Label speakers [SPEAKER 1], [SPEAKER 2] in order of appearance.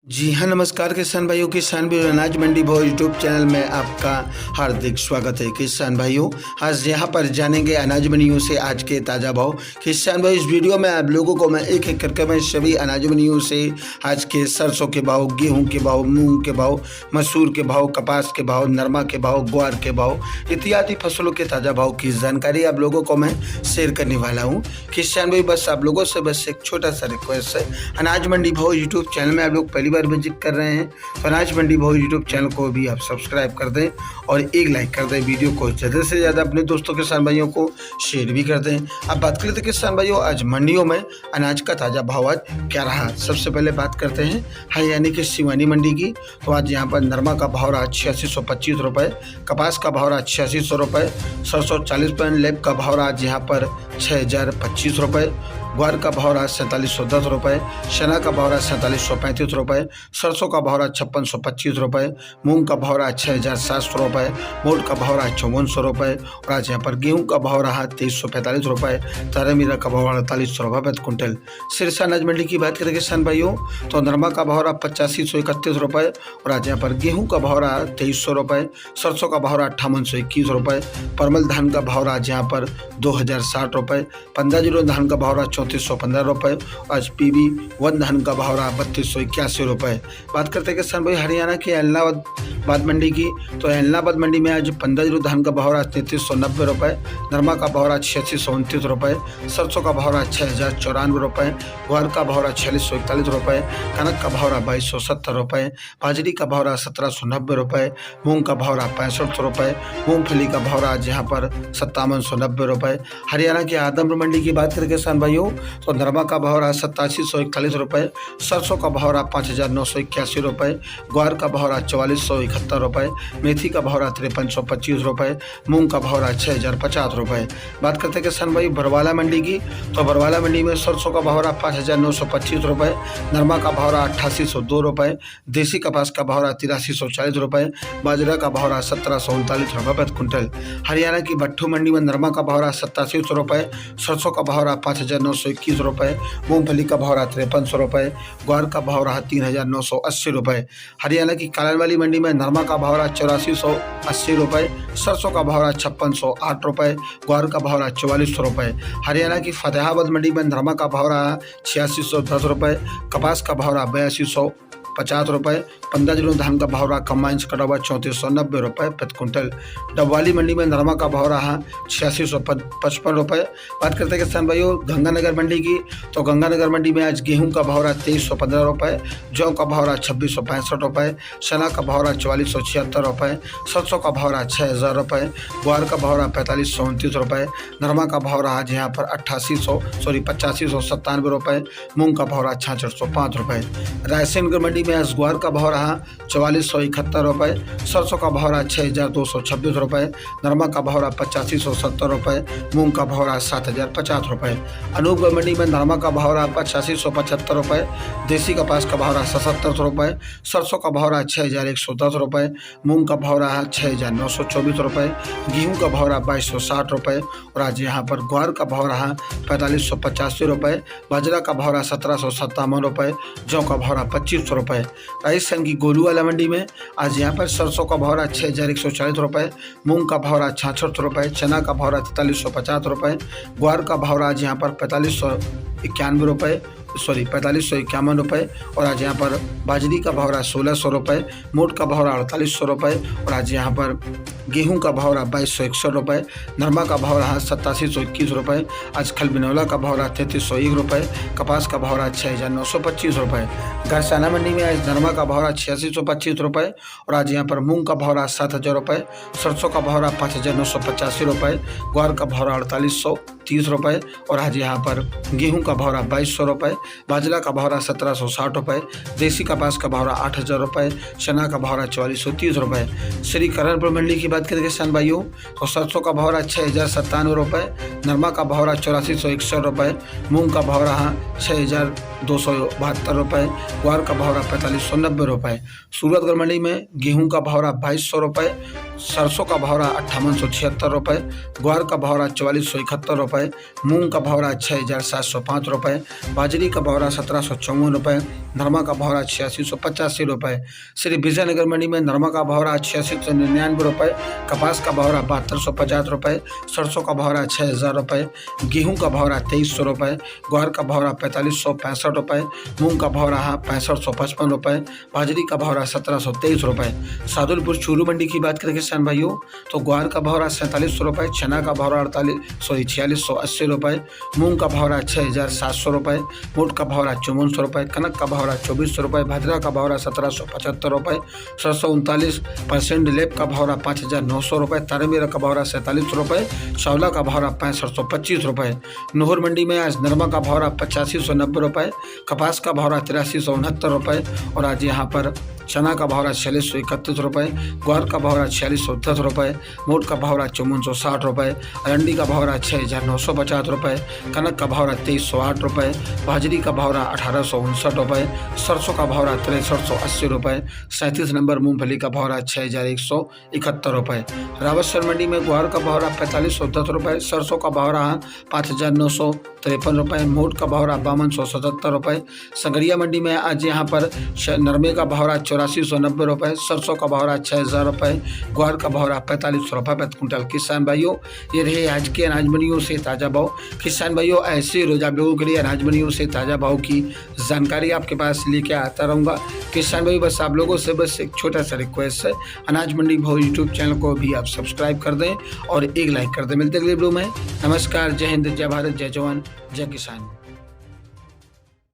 [SPEAKER 1] जी हाँ, नमस्कार किसान भाइयों। किसान भाइयों, अनाज मंडी भाव यूट्यूब चैनल में आपका हार्दिक स्वागत है। किसान भाइयों, आज यहाँ पर जानेंगे अनाज मंडियों से आज के ताज़ा भाव। किसान भाई, इस वीडियो में आप लोगों को मैं एक एक करके मैं सभी अनाज मंडियों से आज के सरसों के भाव, गेहूँ के भाव, मूंग के भाव, मसूर के भाव, कपास के भाव, नरमा के भाव, ग्वार के भाव इत्यादि फसलों के ताज़ा भाव की जानकारी आप लोगों को मैं शेयर करने वाला हूँ। किसान भाई, बस आप लोगों से बस एक छोटा सा रिक्वेस्ट है, अनाज मंडी भाव यूट्यूब चैनल में आप लोग पहली विजिट कर रहे हैं तो अनाज मंडी भाव यूट्यूब चैनल को भी आप सब्सक्राइब कर दें और एक लाइक कर दें। वीडियो को ज़्यादा से ज़्यादा अपने दोस्तों किसान भाइयों को शेयर भी कर दें। अब बात करें तो किसान भाइयों, आज मंडियों में अनाज का ताज़ा भाव आज क्या रहा। सबसे पहले बात करते हैं हरियाणा की सिवानी मंडी की। तो आज यहाँ पर नरमा का भाव रहा 8625 रुपये, कपास का भाव रहा 8600 रुपये, सरसों 40 रुपये, लेब का भाव रहा आज यहाँ पर 6025 रुपये, ग्वार का भाव रहा 4710 रुपये, चना का भाव रहा 4735 रुपये, सरसों का भाव रहा 5625 रुपये, मूंग का भाव रहा 6700 रुपये, मोट का भाव रहा 5400 रुपये और आज यहाँ पर गेहूं का भाव रहा 2345 रुपये, तारामीरा का भाव रहा 4800 रुपये प्रति कुंटल। सिरसा अनाज मंडी की बात करें किसान भाइयों, तो नरमा का भाव रहा 8531 रुपये और आज यहाँ पर गेहूँ का भाव रहा 2300 रुपये, सरसों का भाव रहा 5821 रुपये, परमल धान का भाव रहा आज यहाँ पर 2060 रुपये, 15 धान का भाव रहा 3415 रुपये, आज PB1 धान का भाव रहा 3281 रुपये। बात करते हैं किसान भाई हरियाणा के इलाहाबाद मंडी की। तो इलाहाबाद मंडी में आज 15 धान का भाव रहा 3390 रुपये, नरमा का भाव रहा 8629 रुपये, सरसों का भाव रहा 6094 रुपये, ग्वार का भाव रहा 4641 रुपये, कनक का भाव रहा 2270 रुपये, बाजरी का भाव रहा 1790 रुपये, मूंग का भाव रहा 65 रुपये, मूंगफली का भाव रहा आज यहाँ पर 5790 रुपये। हरियाणा के आदमपुर मंडी की बात करें किसान भाइयों, तो नरमा का भाव रहा 8741 रुपये, सरसों का भाव रहा 5981 रुपये, ग्वार का भाव रहा 4471 रुपये, मेथी का भाव रहा 5325 रुपये, मूंग का भाव रहा 6050 रुपये। बात करते हैं किसान भाई बरवाला मंडी की। तो बरवाला मंडी में सरसों का भाव रहा 5925 रुपये, नरमा का भाव रहा 8802 रुपये, देसी कपास का भाव रहा 8340 रुपये, बाजरा का भाव रहा 1739 रुपये प्रति कुंटल। हरियाणा की भट्टू मंडी में नरमा का भाव रहा 8700 रुपये, सरसों का भाव रहा 5921 रुपये, मूंगफली का भाव रहा 5300 रुपये, ग्वार का भाव रहा 3980 रुपये। हरियाणा की कालांवाली मंडी में नरमा का भाव रहा 8480 रुपये, सरसों का भाव रहा 5608 रुपये, ग्वार का भाव रहा 4400 रुपये। हरियाणा की फतेहाबाद मंडी में नरमा का भाव रहा 8610 रुपये, कपास का भाव रहा 8250 रुपये, 15 धान का भाव रहा कम्बाइंस कटा हुआ 3490 रुपये प्रति कुंटल। डबवाली मंडी में नरमा का भाव रहा 8655 रुपये। बात करते हैं किसान भाइयों गंगानगर मंडी की। तो गंगानगर मंडी में आज गेहूं का भाव रहा 2315 रुपये, जौ का भाव रहा 2665 रुपये, चना का भाव रहा 4476 रुपये, सरसों का भाव रहा 6000 रुपये, ग्वार का भाव रहा 4529 रुपये, नरमा का भाव रहा आज यहाँ पर 8597 रुपये, मूंग का भाव रहा 6605 रुपये। रायसेनगढ़ मंडी में आज ग्वार का भाव रहा 4471 रुपये, सरसों का भाव रहा 6226 रुपये, नरमा का भाव रहा 8570 रुपये, मूंग का भाव रहा 7050 रुपये। अनूपगढ़ मंडी में नरमा का भाव रहा 8575 रुपये, देसी कपास का भाव रहा 77 रुपये, सरसों का भाव रहा 6110 रुपये, मूंग का भाव रहा 6924 रुपये, गेहूँ का भाव रहा 2260 रुपये और आज यहाँ पर ग्वार का भाव रहा 4585 रुपये, बाजरा का भाव रहा 1757 रुपये, जौ का भाव रहा 2500 रुपये। राजस्थान की गोलूवाला मंडी में आज यहाँ पर सरसों का भाव रहा 6140 रुपये, मूंग का भाव रहा 66 रुपये, चना का भाव रहा 4350 रुपये, ग्वार का भाव रहा आज यहाँ पर 4551 रुपये और आज यहाँ पर बाजरी का भाव रहा 1600 रुपये, मोट का भाव रहा 4800 रुपये और आज यहाँ पर गेहूं का भाव रहा 2261 रुपये, नरमा का भाव रहा 8721 रुपये, आज खल बिनौला का भाव रहा 3301 रुपये, कपास का भाव रहा 6925 रुपये। घरसाना मंडी में आज नरमा का भाव रहा 8625 रुपये और आज यहाँ पर मूंग का भाव रहा 7000 रुपये, सरसों का भाव रहा 5985 रुपये, ग्वार का भाव रहा 4830 रुपये और आज यहाँ पर गेहूँ का भाव रहा 2200 रुपये, बाजरा का भाव रहा 1760 रुपये, देसी कपास का भाव रहा 8000 रुपये, चना का भाव रहा 4430 रुपये। श्री करणपुर मंडी की बात करें किसान भाइयों, तो सरसों का भाव रहा 6097 रुपये, नरमा का भाव रहा 8461 रुपये, मूंग का भाव रहा 6272 रुपये, ग्वार का भाव रहा 4590 रुपये। सूरतगढ़ मंडी में गेहूं का भाव रहा 2200 रुपये, सरसों का भाव रहा 5876 रुपये, ग्वार का भाव रहा 4471 रुपये, मूंग का भाव रहा 6705 रुपये, बाजरी का भाव रहा 1754 रुपये, नरमा का भाव रहा 8685 रुपये। श्री विजयनगर मंडी में नरमा का भाव रहा 8699 रुपये, कपास का भाव रहा 7250 रुपये, सरसों का भाव रहा 6000 रुपये, गेहूँ का भाव रहा 2300 रुपये, ग्वार का भाव रहा 4565 रुपये, मूंग का भाव रहा 6555 रुपये, बाजरी का भाव रहा 1723 रुपये। सादुलपुर चूरू मंडी की बात करें किसान भाइयों तो ग्वार का भाव रहा 4700 रुपये, चना का भाव रहा 4680 रुपये, मूंग का भाव रहा 6700 रुपये, मोट का भाव रहा 5400 रुपये, कनक का भाव रहा 2400 रुपये, बाजरा का भाव रहा 1775 रुपये, 739% लेप का भाव रहा 5900 रुपये, तारमीरा का भाव रहा 47 रुपये, शावला का भाव रहा 6525 रुपये। नोहर मंडी में आज नरमा का भाव रहा 8590 रुपये, कपास का भाव रहा 8369 रुपये और आज यहाँ पर चना का भाव रहा 4631 रुपये, ग्वार का भाव रहा 4610 रुपये, मोट का भाव रहा 5460 रुपये, अरंडी का भाव रहा 6950 रुपये, कनक का भाव रहा 2308 रुपये, बाजरी का भाव रहा 1859 रुपये, सरसों का भाव रहा 6380 रुपये, 37 नंबर मूंगफली का भाव रहा 6171 रुपये। रावतसर मंडी में ग्वार का भाव रहा 4510 रुपये, सरसों का भाव रहा 5953 रुपये, मोट का भाव रहा 5277 रुपये। संगरिया मंडी में आज यहाँ पर नरमे का भाव रहा 8490 रुपये, सरसों का भाव रहा 6000 रुपये, ग्वार का भाव रहा 4500 रुपये प्रति कुंटल। किसान भाइयों ये रहे आज के अनाज मंडियों से ताज़ा भाव। किसान भाइयों ऐसे रोज आप लोगों के लिए अनाज मंडियों से ताज़ा भाव की जानकारी आपके पास लेके आता रहूँगा। किसान भाइयों बस आप लोगों से बस एक छोटा सा रिक्वेस्ट है, अनाज मंडी भाव यूट्यूब चैनल को भी आप सब्सक्राइब कर दें और एक लाइक कर दें। मिलते अगले वीडियो में। नमस्कार, जय हिंद, जय भारत, जय जवान, जय किसान।